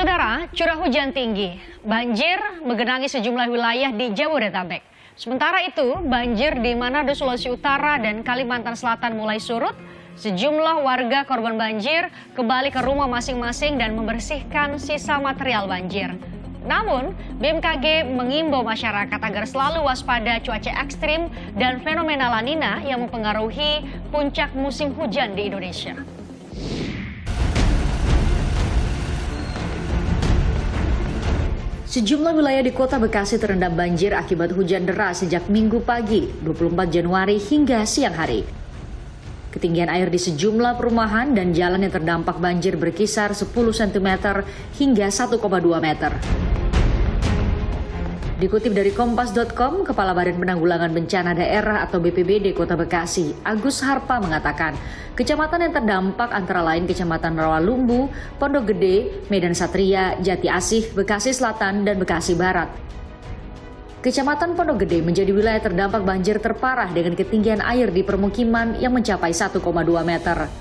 Saudara, curah hujan tinggi, banjir menggenangi sejumlah wilayah di Jabodetabek. Sementara itu, banjir di Manado, Sulawesi Utara dan Kalimantan Selatan mulai surut. Sejumlah warga korban banjir kembali ke rumah masing-masing dan membersihkan sisa material banjir. Namun, BMKG mengimbau masyarakat agar selalu waspada cuaca ekstrim dan fenomena La Nina yang mempengaruhi puncak musim hujan di Indonesia. Sejumlah wilayah di Kota Bekasi terendam banjir akibat hujan deras sejak Minggu pagi, 24 Januari hingga siang hari. Ketinggian air di sejumlah perumahan dan jalan yang terdampak banjir berkisar 10 cm hingga 1,2 meter. Dikutip dari Kompas.com, Kepala Badan Penanggulangan Bencana Daerah atau BPBD Kota Bekasi, Agus Harpa mengatakan, kecamatan yang terdampak antara lain Kecamatan Rawalumbu, Pondok Gede, Medan Satria, Jati Asih, Bekasi Selatan, dan Bekasi Barat. Kecamatan Pondok Gede menjadi wilayah terdampak banjir terparah dengan ketinggian air di permukiman yang mencapai 1,2 meter.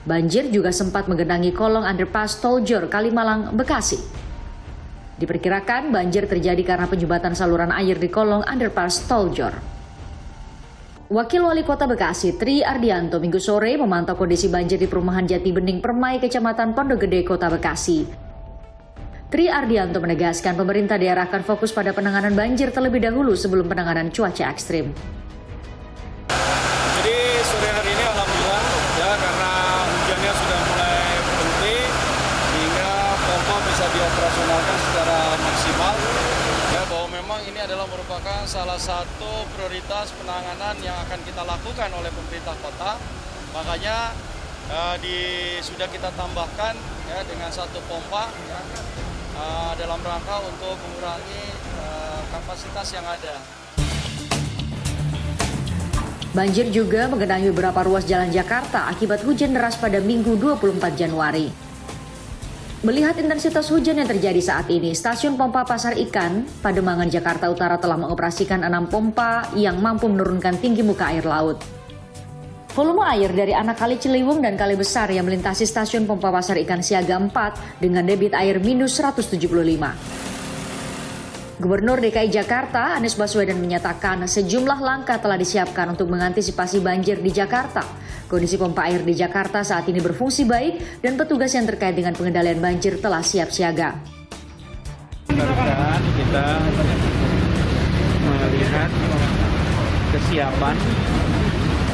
Banjir juga sempat menggenangi kolong underpass Toljor, Kalimalang, Bekasi. Diperkirakan banjir terjadi karena penyumbatan saluran air di kolong underpass Toljor. Wakil Wali Kota Bekasi, Tri Ardianto, Minggu sore memantau kondisi banjir di perumahan Jati Bening Permai, Kecamatan Pondok Gede, Kota Bekasi. Tri Ardianto menegaskan pemerintah daerah akan fokus pada penanganan banjir terlebih dahulu sebelum penanganan cuaca ekstrim. Jadi sore hari ini alhamdulillah ya, karena hujannya sudah mulai berhenti sehingga pompa bisa dioperasionalkan secara maksimal. Ya, bahwa memang ini adalah merupakan salah satu prioritas penanganan yang akan kita lakukan oleh pemerintah kota. Makanya sudah kita tambahkan ya, dengan satu pompa ya, dalam rangka untuk mengurangi kapasitas yang ada. Banjir juga menggenangi beberapa ruas jalan Jakarta akibat hujan deras pada Minggu 24 Januari. Melihat intensitas hujan yang terjadi saat ini, Stasiun Pompa Pasar Ikan, Pademangan, Jakarta Utara telah mengoperasikan 6 pompa yang mampu menurunkan tinggi muka air laut. Volume air dari anak Kali Ciliwung dan Kali Besar yang melintasi Stasiun Pompa Pasar Ikan Siaga 4 dengan debit air minus 175. Gubernur DKI Jakarta, Anies Baswedan menyatakan sejumlah langkah telah disiapkan untuk mengantisipasi banjir di Jakarta. Kondisi pompa air di Jakarta saat ini berfungsi baik dan petugas yang terkait dengan pengendalian banjir telah siap siaga. Kita melihat kesiapan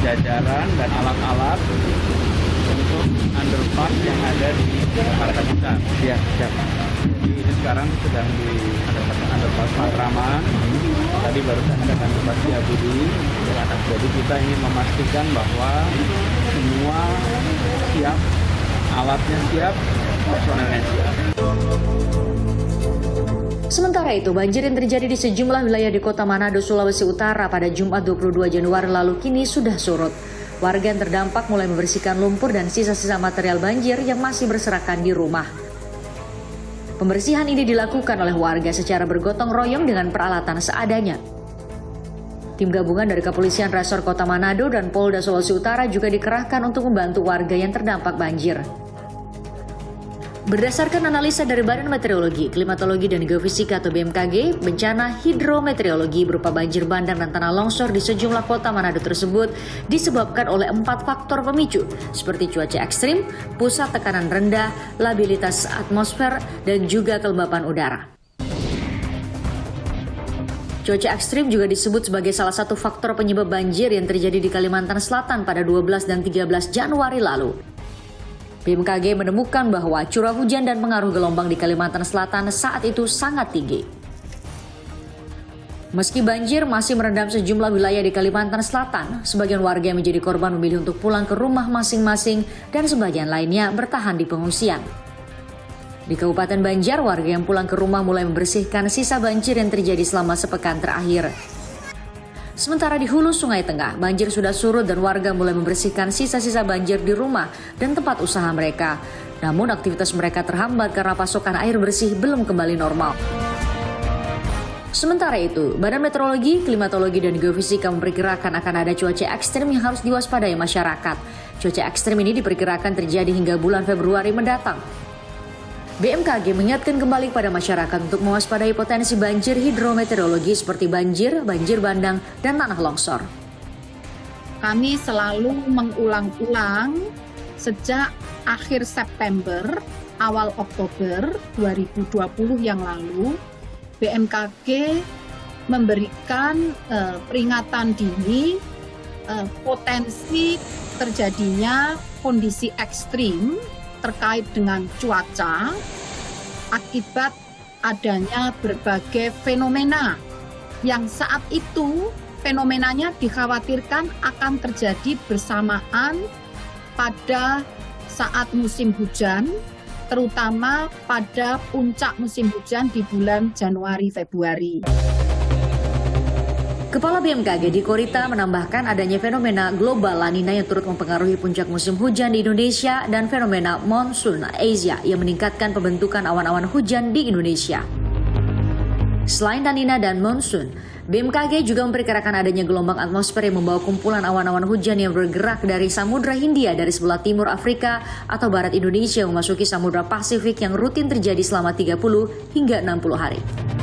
jajaran dan alat-alat untuk underpass yang ada di Jakarta Pusat. Ya, siap. Jadi ini sekarang sedang di underpass Matraman. Tadi barusan ada underpass Setiabudi. Jadi kita ingin memastikan bahwa semua siap, alatnya siap, personelnya siap. Sementara itu, banjir yang terjadi di sejumlah wilayah di Kota Manado, Sulawesi Utara pada Jumat 22 Januari lalu kini sudah surut. Warga yang terdampak mulai membersihkan lumpur dan sisa-sisa material banjir yang masih berserakan di rumah. Pembersihan ini dilakukan oleh warga secara bergotong royong dengan peralatan seadanya. Tim gabungan dari Kepolisian Resor Kota Manado dan Polda Sulawesi Utara juga dikerahkan untuk membantu warga yang terdampak banjir. Berdasarkan analisa dari Badan Meteorologi, Klimatologi dan Geofisika atau BMKG, bencana hidrometeorologi berupa banjir bandang dan tanah longsor di sejumlah kota Manado tersebut disebabkan oleh 4 faktor pemicu seperti cuaca ekstrim, pusat tekanan rendah, labilitas atmosfer, dan juga kelembapan udara. Cuaca ekstrim juga disebut sebagai salah satu faktor penyebab banjir yang terjadi di Kalimantan Selatan pada 12 dan 13 Januari lalu. BMKG menemukan bahwa curah hujan dan pengaruh gelombang di Kalimantan Selatan saat itu sangat tinggi. Meski banjir masih merendam sejumlah wilayah di Kalimantan Selatan, sebagian warga yang menjadi korban memilih untuk pulang ke rumah masing-masing dan sebagian lainnya bertahan di pengungsian. Di Kabupaten Banjar, warga yang pulang ke rumah mulai membersihkan sisa banjir yang terjadi selama sepekan terakhir. Sementara di hulu Sungai Tengah, banjir sudah surut dan warga mulai membersihkan sisa-sisa banjir di rumah dan tempat usaha mereka. Namun aktivitas mereka terhambat karena pasokan air bersih belum kembali normal. Sementara itu, Badan Meteorologi, Klimatologi dan Geofisika memperkirakan akan ada cuaca ekstrim yang harus diwaspadai masyarakat. Cuaca ekstrim ini diperkirakan terjadi hingga bulan Februari mendatang. BMKG mengingatkan kembali kepada masyarakat untuk mewaspadai potensi banjir hidrometeorologi seperti banjir, banjir bandang, dan tanah longsor. Kami selalu mengulang-ulang sejak akhir September, awal Oktober 2020 yang lalu, BMKG memberikan peringatan dini potensi terjadinya kondisi ekstrim terkait dengan cuaca akibat adanya berbagai fenomena yang saat itu fenomenanya dikhawatirkan akan terjadi bersamaan pada saat musim hujan, terutama pada puncak musim hujan di bulan Januari-Februari. Kepala BMKG Diko Rita menambahkan adanya fenomena global La Nina yang turut mempengaruhi puncak musim hujan di Indonesia dan fenomena monsoon Asia yang meningkatkan pembentukan awan-awan hujan di Indonesia. Selain La Nina dan monsoon, BMKG juga memperkirakan adanya gelombang atmosfer yang membawa kumpulan awan-awan hujan yang bergerak dari Samudra Hindia dari sebelah timur Afrika atau barat Indonesia memasuki Samudra Pasifik yang rutin terjadi selama 30 hingga 60 hari.